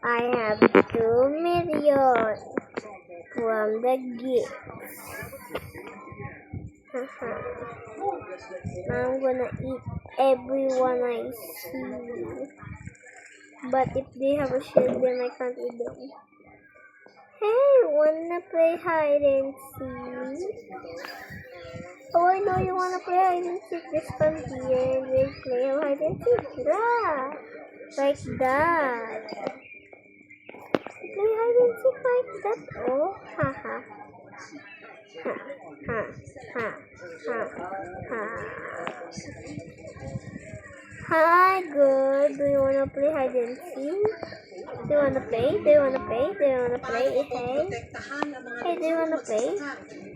I have 2 million from the gift. Now I'm gonna eat everyone I see. But if they have a shield, then I can't eat them. Hey, wanna play hide and seek? Oh, I know you wanna play hide and seek. Just come here and we'll play hide and seek. Yeah, like that. Play hide and seek like that. Oh, haha. Ha, ha, ha, ha, ha. Hi, good. Do you wanna play hide and seek? Do you wanna play? Do you wanna play? Do you wanna play? Hey? Hey, do you wanna play?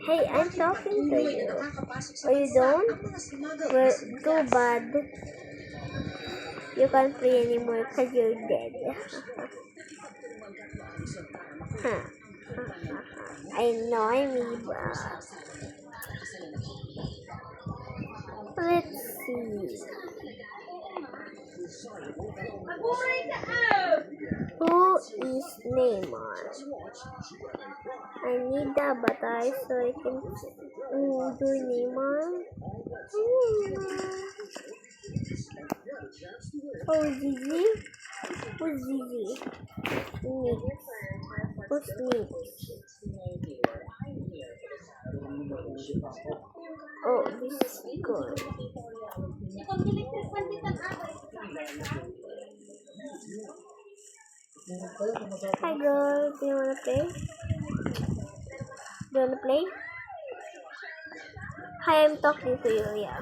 Hey, I'm talking to you. Oh, you don't? Well, too bad. You can't play anymore because you're dead. I know I'm evil. Let's see. Who is Neymar? I need the avatar so I can do Neymar. Oh, Zizi? Who's Zizi? Nix. Who's Nix? Oh, this is good. Hi girl, do you wanna play? Do you wanna play? Hi, I'm talking to you, yeah.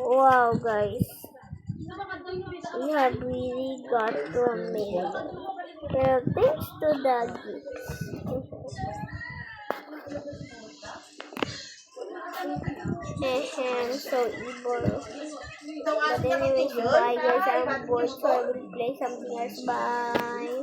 Wow, guys. We have really got to a million. Well, thanks to the gift. So evil. But anyways, bye guys. I'm bored, so I will play something else. Bye.